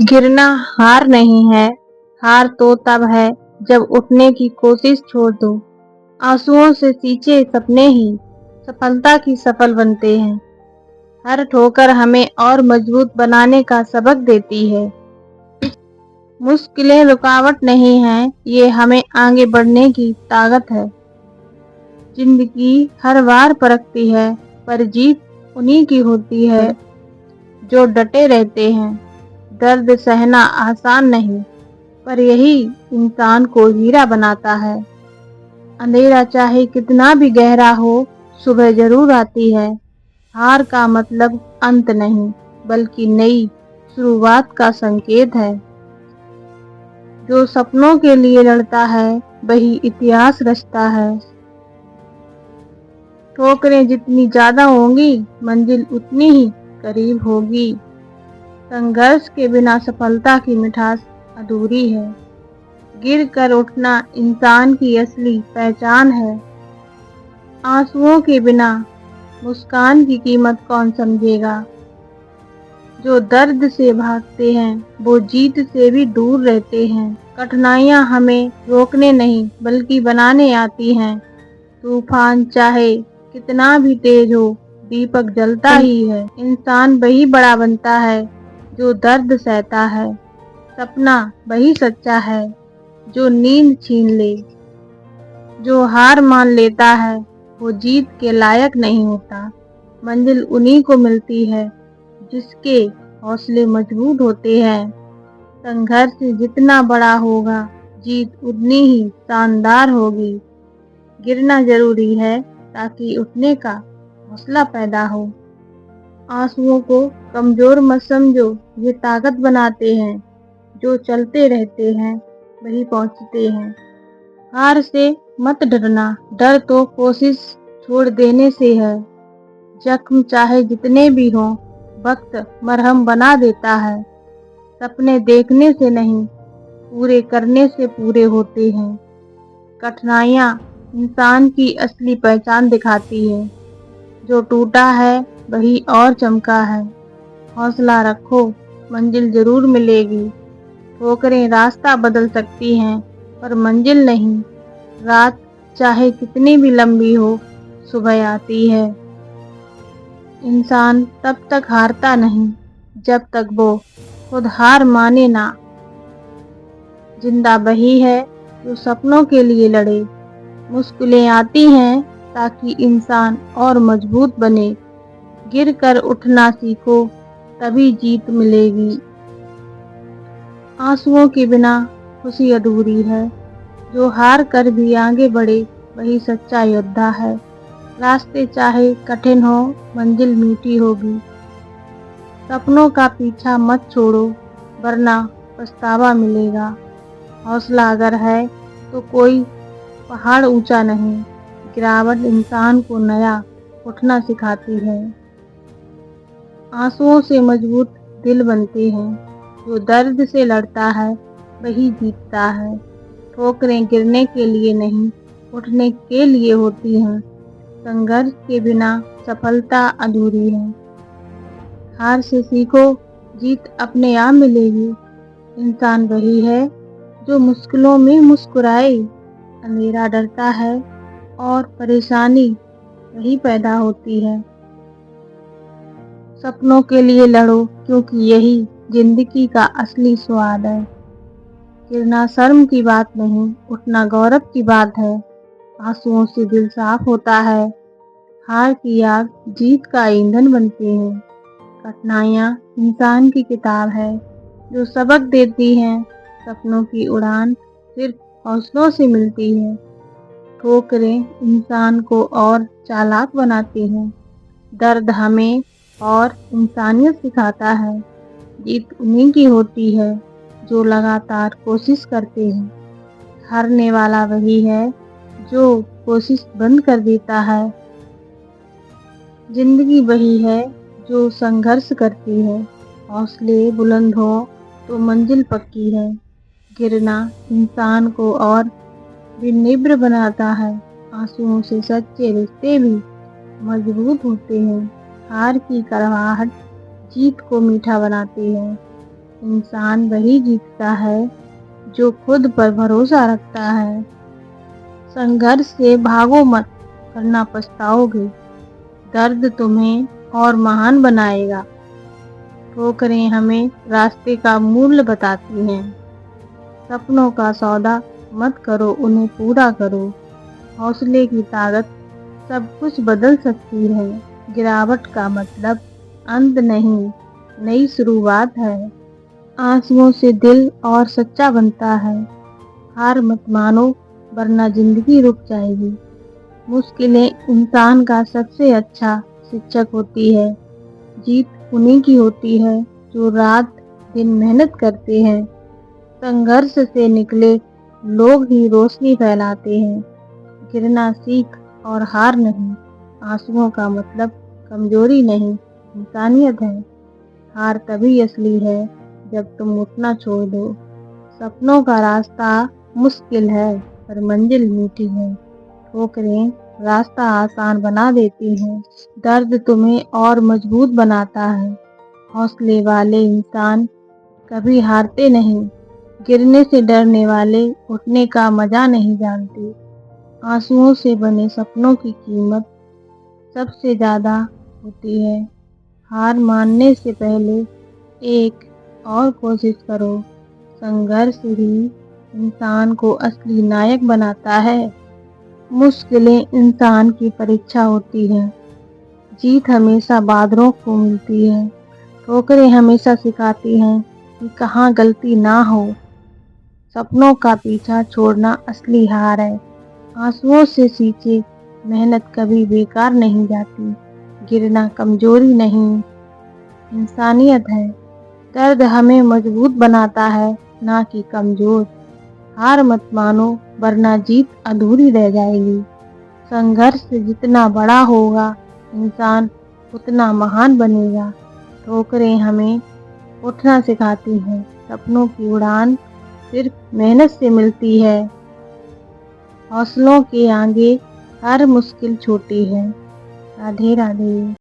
गिरना हार नहीं है। हार तो तब है जब उठने की कोशिश छोड़ दो। आंसुओं से सींचे सपने ही सफलता की सफल बनते हैं। हर ठोकर हमें और मजबूत बनाने का सबक देती है। मुश्किलें रुकावट नहीं हैं, ये हमें आगे बढ़ने की ताकत है। जिंदगी हर बार परखती है, पर जीत उन्हीं की होती है जो डटे रहते हैं। दर्द सहना आसान नहीं, पर यही इंसान को हीरा बनाता है। अंधेरा चाहे कितना भी गहरा हो, सुबह जरूर आती है। हार का मतलब अंत नहीं, बल्कि नई शुरुआत का संकेत है। जो सपनों के लिए लड़ता है, वही इतिहास रचता है। ठोकरें जितनी ज्यादा होंगी, मंजिल उतनी ही करीब होगी। संघर्ष के बिना सफलता की मिठास अधूरी है। गिर कर उठना इंसान की असली पहचान है। आंसुओं के बिना मुस्कान की कीमत कौन समझेगा। जो दर्द से भागते हैं, वो जीत से भी दूर रहते हैं। कठिनाइयां हमें रोकने नहीं, बल्कि बनाने आती हैं। तूफान चाहे कितना भी तेज हो, दीपक जलता ही है। इंसान वही बड़ा बनता है जो दर्द सहता है। सपना वही सच्चा है जो नींद छीन ले। जो हार मान लेता है, वो जीत के लायक नहीं होता। मंजिल उन्हीं को मिलती है जिसके हौसले मजबूत होते हैं। संघर्ष जितना बड़ा होगा, जीत उतनी ही शानदार होगी। गिरना जरूरी है ताकि उठने का हौसला पैदा हो। आंसुओं को कमजोर मत समझो, ये ताकत बनाते हैं। जो चलते रहते हैं, वही पहुंचते हैं। हार से मत डरना, डर तो कोशिश छोड़ देने से है। जख्म चाहे जितने भी हों, वक्त मरहम बना देता है। सपने देखने से नहीं, पूरे करने से पूरे होते हैं। कठिनाइयाँ इंसान की असली पहचान दिखाती है। जो टूटा है, वही और चमका है। हौसला रखो, मंजिल जरूर मिलेगी। ठोकरें रास्ता बदल सकती हैं, पर मंजिल नहीं। रात चाहे कितनी भी लंबी हो, सुबह आती है। इंसान तब तक हारता नहीं जब तक वो खुद हार माने ना। जिंदा वही है जो सपनों के लिए लड़े। मुश्किलें आती हैं ताकि इंसान और मजबूत बने। गिर कर उठना सीखो, तभी जीत मिलेगी। आंसुओं के बिना खुशी अधूरी है। जो हार कर भी आगे बढ़े, वही सच्चा योद्धा है। रास्ते चाहे कठिन हो, मंजिल मीठी होगी। सपनों का पीछा मत छोड़ो, वरना पछतावा मिलेगा। हौसला अगर है तो कोई पहाड़ ऊंचा नहीं। गिरावट इंसान को नया उठना सिखाती है। आंसुओं से मजबूत दिल बनते हैं। जो दर्द से लड़ता है, वही जीतता है। ठोकरें गिरने के लिए नहीं, उठने के लिए होती हैं। संघर्ष के बिना सफलता अधूरी है। हार से सीखो, जीत अपने आप मिलेगी। इंसान वही है जो मुश्किलों में मुस्कुराए। अंधेरा डरता है और परेशानी वही पैदा होती है। सपनों के लिए लड़ो, क्योंकि यही जिंदगी का असली स्वाद है। गिरना शर्म की बात नहीं, उठना गौरव की बात है। आंसुओं से दिल साफ होता है। हार की याद जीत का ईंधन बनती है। कठिनाइयाँ इंसान की किताब है जो सबक देती हैं। सपनों की उड़ान सिर्फ हौसलों से मिलती है। ठोकरें इंसान को और चालाक बनाती हैं। दर्द हमें और इंसानियत सिखाता है। जीत उन्हीं की होती है जो लगातार कोशिश करते हैं। हारने वाला वही है जो कोशिश बंद कर देता है। जिंदगी वही है जो संघर्ष करती है। हौसले बुलंद हो तो मंजिल पक्की है। गिरना इंसान को और भी निब्र बनाता है। आंसुओं से सच्चे रिश्ते भी मजबूत होते हैं। हार की कड़वाहट जीत को मीठा बनाती है। इंसान वही जीतता है जो खुद पर भरोसा रखता है। संघर्ष से भागो मत, वरना पछताओगे। दर्द तुम्हें और महान बनाएगा। ठोकरें हमें रास्ते का मूल्य बताती हैं। सपनों का सौदा मत करो, उन्हें पूरा करो। हौसले की ताकत सब कुछ बदल सकती है। गिरावट का मतलब अंत नहीं, नई शुरुआत है। आंसुओं से दिल और सच्चा बनता है। हार मत मानो, वरना जिंदगी रुक जाएगी। मुश्किलें इंसान का सबसे अच्छा शिक्षक होती है। जीत उन्हीं की होती है जो रात दिन मेहनत करते हैं। संघर्ष से निकले लोग ही रोशनी फैलाते हैं। गिरना सीख और हार नहीं। आंसुओं का मतलब कमजोरी नहीं, इंसानियत है। हार तभी असली है जब तुम उठना छोड़ दो। सपनों का रास्ता मुश्किल है, पर मंजिल मीठी है। ठोकरें रास्ता आसान बना देती हैं। दर्द तुम्हें और मजबूत बनाता है। हौसले वाले इंसान कभी हारते नहीं। गिरने से डरने वाले उठने का मजा नहीं जानते। आंसुओं से बने सपनों की कीमत सबसे ज्यादा होती है। हार मानने से पहले एक और कोशिश करो। संघर्ष ही इंसान को असली नायक बनाता है। मुश्किलें इंसान की परीक्षा होती है। जीत हमेशा बहादुरों को मिलती है। ठोकरें हमेशा सिखाती हैं कि कहाँ गलती ना हो। सपनों का पीछा छोड़ना असली हार है। आंसुओं से सींचे मेहनत कभी बेकार नहीं जाती। गिरना कमजोरी नहीं, इंसानियत है। दर्द हमें मजबूत बनाता है, ना कि कमजोर। हार मत मानो, वरना जीत अधूरी रह जाएगी। संघर्ष जितना बड़ा होगा, इंसान उतना महान बनेगा। ठोकरें हमें उठना सिखाती हैं। सपनों की उड़ान सिर्फ मेहनत से मिलती है। हौसलों के आगे हर मुश्किल छोटी है। राधे राधे।